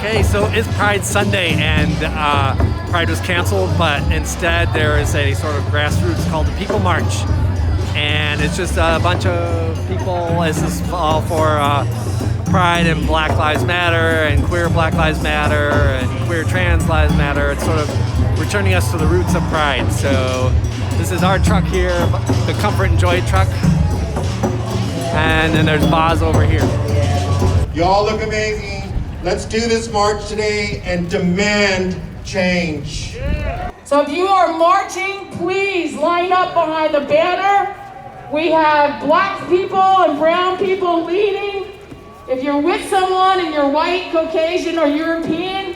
Okay, so it's Pride Sunday, and Pride was canceled, but instead there is a sort of grassroots called the People March, and it's just a bunch of people. This is all for Pride and Black Lives Matter, and queer Black Lives Matter, and queer trans lives matter. It's sort of returning us to the roots of Pride. So this is our truck here, the Comfort and Joy truck, and then there's Boz over here. Y'all look amazing. Let's do this march today and demand change. So if you are marching, please line up behind the banner. We have black people and brown people leading. If you're with someone and you're white, Caucasian, or European,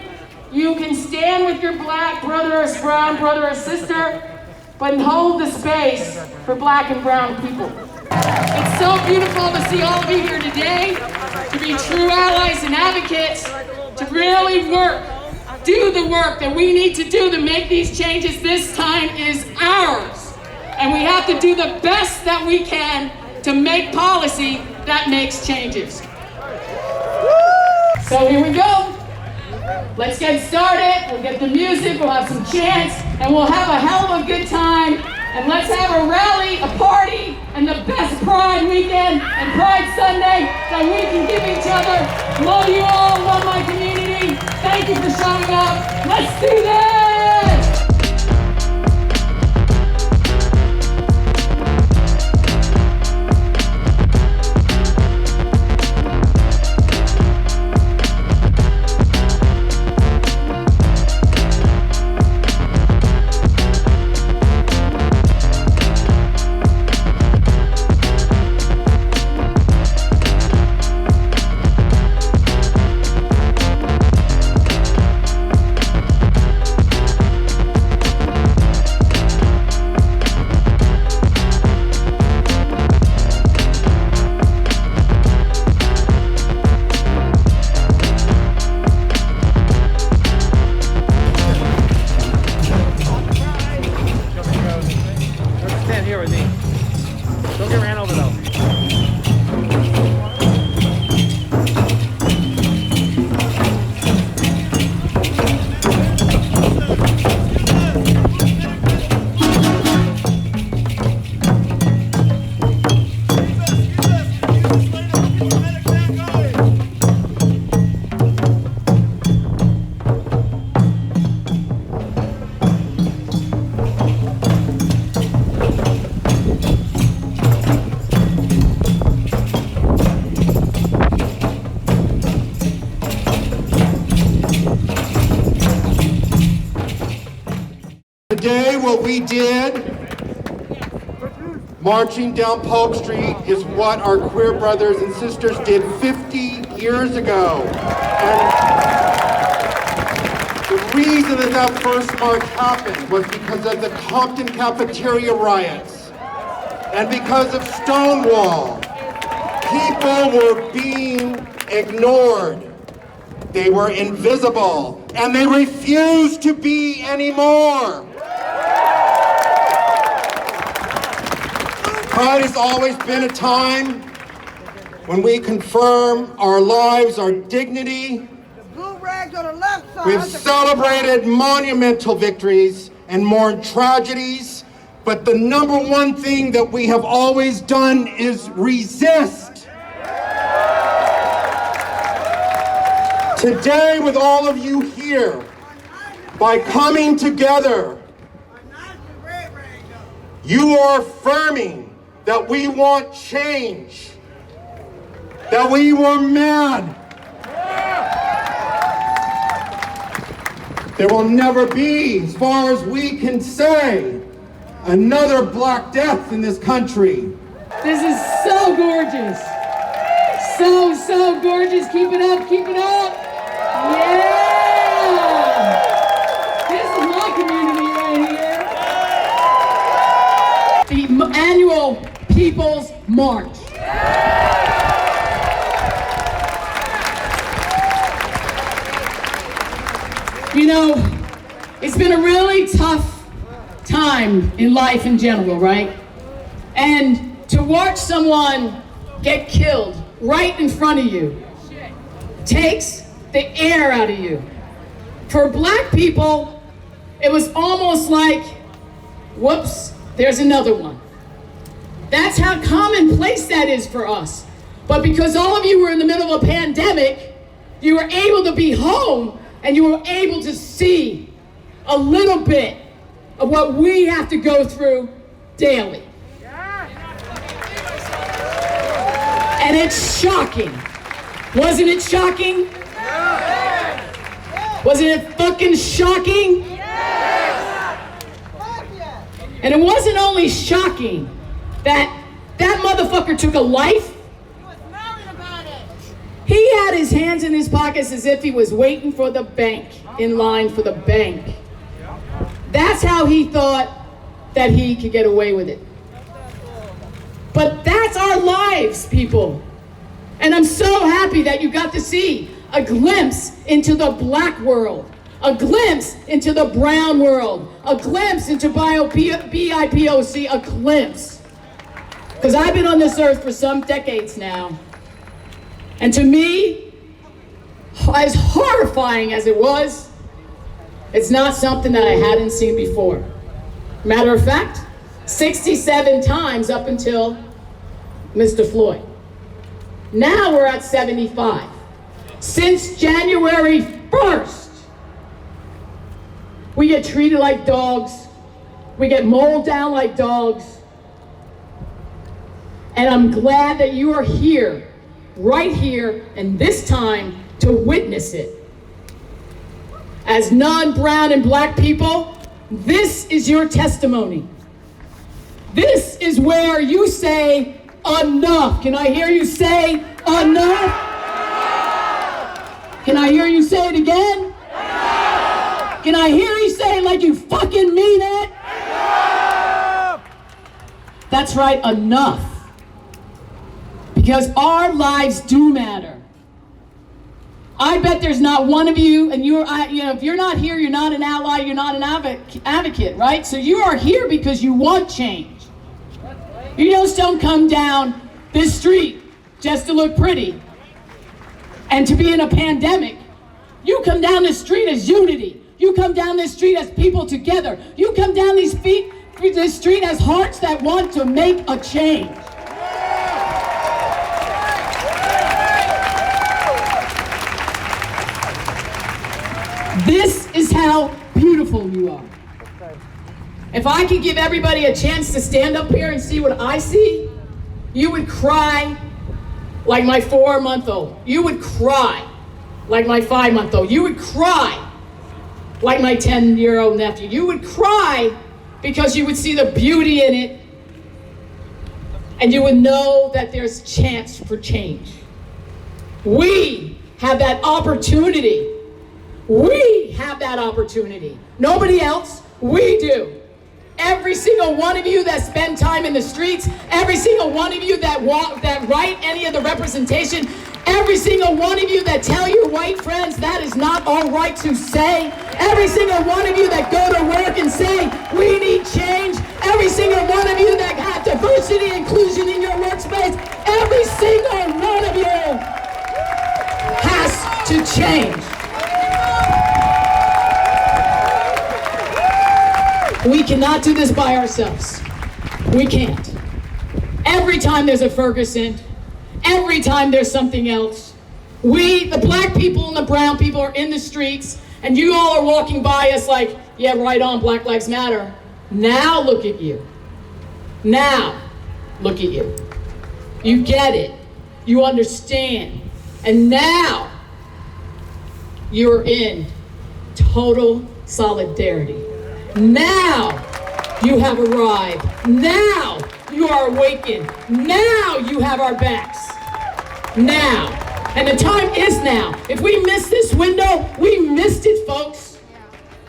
you can stand with your black brother or brown brother or sister, but hold the space for black and brown people. It's so beautiful to see all of you here today, to be true allies and advocates, to really do the work that we need to do to make these changes. This time is ours. And we have to do the best that we can to make policy that makes changes. So here we go. Let's get started. We'll get the music, we'll have some chants, and we'll have a hell of a good time. And let's have a rally, a party, and the best Pride weekend and Pride Sunday that we can give each other. Love you all, love my community. Thank you for showing up. Let's do this! Today, what we did, marching down Polk Street, is what our queer brothers and sisters did 50 years ago. And the reason that that first march happened was because of the Compton cafeteria riots and because of Stonewall. People were being ignored. They were invisible, and they refused to be anymore. Pride has always been a time when we confirm our lives, our dignity. We've celebrated monumental victories and mourned tragedies, but the number one thing that we have always done is resist. Today, with all of you here, by coming together, you are affirming that we want change, that we were mad. There will never be, as far as we can say, another Black death in this country. This is so gorgeous. So gorgeous. Keep it up, keep it up. Yeah! This is my community right here. The annual People's March. You know, it's been a really tough time in life in general, right? And to watch someone get killed right in front of you takes the air out of you. For black people, it was almost like, whoops, there's another one. That's how commonplace that is for us. But because all of you were in the middle of a pandemic, you were able to be home and you were able to see a little bit of what we have to go through daily. And it's shocking. Wasn't it shocking? Wasn't it fucking shocking? And it wasn't only shocking that motherfucker took a life. He had his hands in his pockets as if he was waiting for the bank, in line for the bank. That's how he thought that he could get away with it. But that's our lives, people. And I'm so happy that you got to see a glimpse into the black world, a glimpse into the brown world, a glimpse into BIPOC, a glimpse. Because I've been on this earth for some decades now. And to me, as horrifying as it was, it's not something that I hadn't seen before. Matter of fact, 67 times up until Mr. Floyd. Now we're at 75. Since January 1st, we get treated like dogs. We get mowed down like dogs. And I'm glad that you are here, right here, and this time to witness it. As non-brown and black people, this is your testimony. This is where you say, enough. Can I hear you say, enough? Can I hear you say it again? Enough! Can I hear you say it like you fucking mean it? Enough! That's right, enough. Because our lives do matter. I bet there's not one of you, and if you're not here, you're not an ally, you're not an advocate, right? So you are here because you want change. You just don't come down this street just to look pretty and to be in a pandemic. You come down the street as unity. You come down this street as people together. You come down this street as hearts that want to make a change. This is how beautiful you are. If I could give everybody a chance to stand up here and see what I see, you would cry like my 4-month-old. You would cry like my 5-month-old. You would cry like my 10-year-old nephew. You would cry because you would see the beauty in it, and you would know that there's chance for change. We have that opportunity. We have that opportunity. Nobody else, we do. Every single one of you that spend time in the streets, every single one of you that write any of the representation, every single one of you that tell your white friends that is not all right to say, every single one of you that go to work and say, we need change, every single one of you that have diversity and inclusion in your workspace, every single one of you has to change. We cannot do this by ourselves. We can't. Every time there's a Ferguson, every time there's something else, we, the black people and the brown people, are in the streets, and you all are walking by us like, yeah, right on, Black Lives Matter. Now look at you. Now look at you. You get it. You understand. And now you're in total solidarity. Now you have arrived. Now you are awakened. Now you have our backs. Now. And the time is now. If we miss this window, we missed it, folks.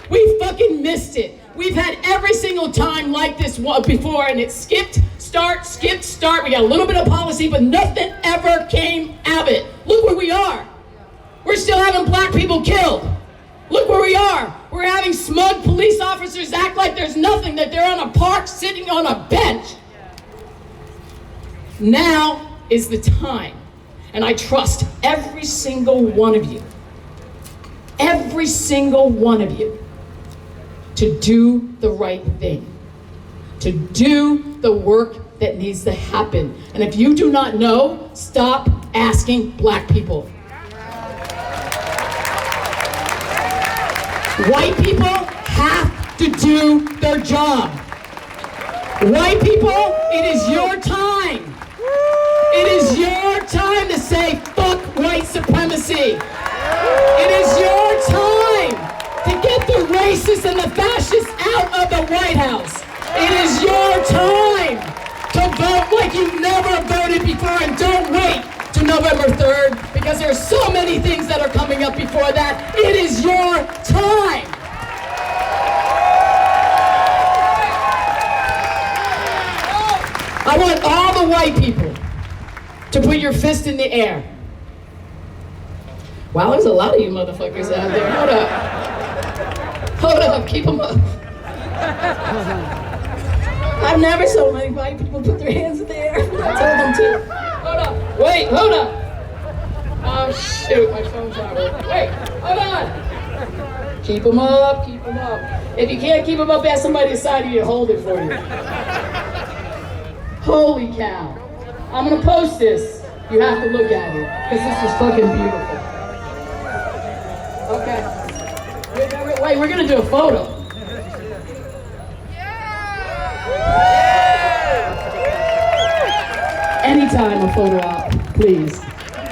We fucking missed it. We've had every single time like this before, and it skipped, start. We got a little bit of policy, but nothing ever came out of it. Look where we are. We're still having black people killed. Look where we are. We're having smug police officers act like there's nothing, that they're on a park sitting on a bench. Now is the time. And I trust every single one of you every single one of you, to do the right thing, to do the work that needs to happen. And if you do not know, stop asking black people. White people have to do their job. White people, it is your time. It is your time to say, fuck white supremacy. It is your time to get the racists and the fascists out of the White House. It is your time to vote like you've never voted before, and don't wait to November 3rd, because there are so many things that are coming up before that. It is your time. I want all the white people to put your fist in the air. Wow, there's a lot of you motherfuckers out there. Hold up. Hold up, keep them up. I've never saw many white people put their hands in the air. I told them to. Hold up. Wait, hold up. Oh shoot, my phone's not working. Wait, hold on. Keep them up, keep them up. If you can't keep them up, ask somebody beside you to hold it for you. Holy cow. I'm gonna post this. You have to look at it, because this is fucking beautiful. Okay. Wait, we're gonna do a photo. Anytime a photo op, please.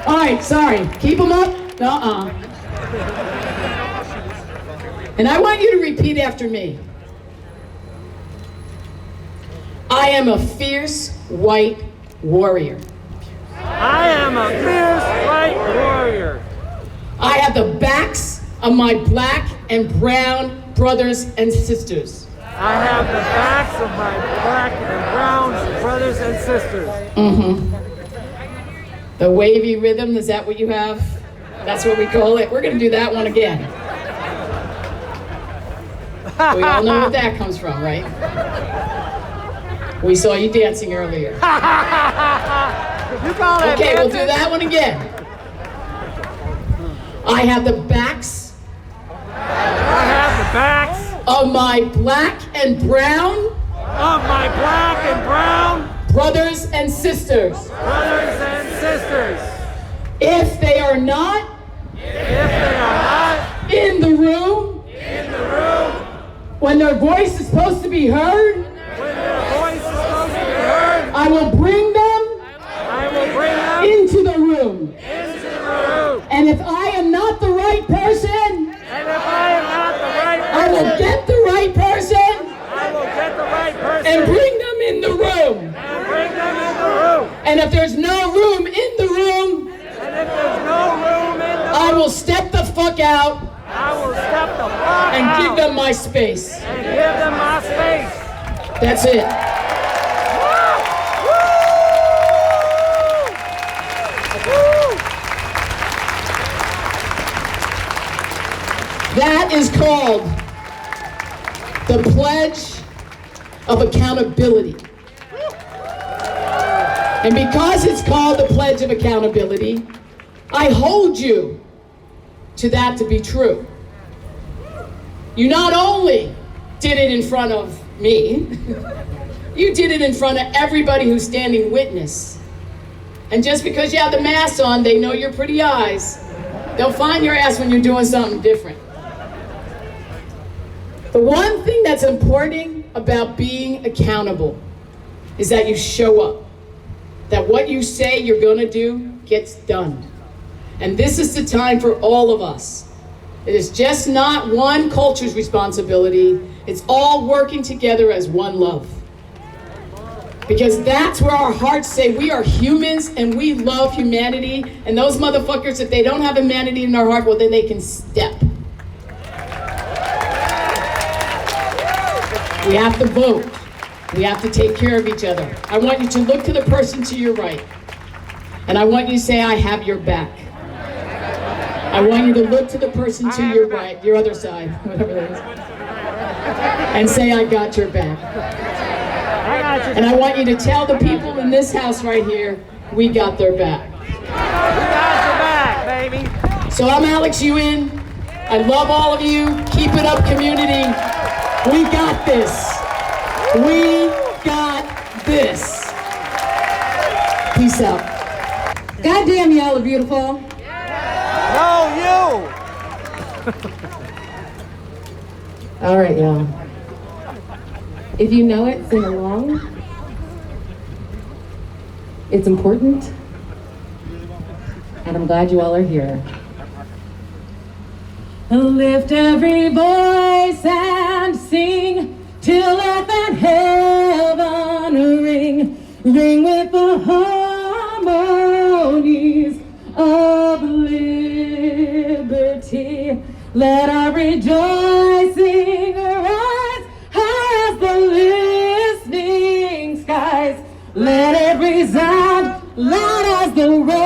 All right, sorry. Keep them up? Nuh-uh. And I want you to repeat after me. I am a fierce white warrior. I am a fierce white warrior. I have the backs of my black and brown brothers and sisters. I have the backs of my black and brown brothers and sisters. Mm-hmm. The wavy rhythm, is that what you have? That's what we call it. We're gonna do that one again. We all know where that comes from, right? We saw you dancing earlier. You call that Okay, we'll dancing? do that one again. I have the backs. I have the backs Of my black and brown. of my black and brown Brothers and sisters. brothers and sisters. If they are not. In the room. When their voice is supposed to be heard. When their voice is supposed to be heard, I will bring them. Into the room. And if I am not the right person. And if I am not the right person, I will get the right person. I will get the right person And bring them in the room. and bring them in the room. And if there's no room in the room, And if there's no room in the I will step the fuck out I will step the fuck and out give them my space. and give them my space. That's it. That is called the Pledge of Accountability. And because it's called the Pledge of Accountability, I hold you to that to be true. You not only did it in front of me, you did it in front of everybody who's standing witness. And just because you have the mask on, they know your pretty eyes. They'll find your ass when you're doing something different. The one thing that's important about being accountable is that you show up. That what you say you're gonna do gets done. And this is the time for all of us. It is just not one culture's responsibility. It's all working together as one love. Because that's where our hearts say we are humans and we love humanity. And those motherfuckers, if they don't have humanity in their heart, well, then they can step. We have to vote. We have to take care of each other. I want you to look to the person to your right. And I want you to say, I have your back. I want you to look to the person to your right, your other side, whatever that is, and say, I got your back. And I want you to tell the people in this house right here, we got their back. We got your back, baby. So I'm Alex Ewan. I love all of you. Keep it up, community. We got this. We got this. Peace out. God damn, y'all are beautiful. No, you! All right, y'all. If you know it, sing along. It's important. And I'm glad you all are here. Lift every voice and sing till earth and heaven ring. Ring with the harmonies of liberty. Let our rejoicing rise high as the listening skies. Let it resound loud as the rain.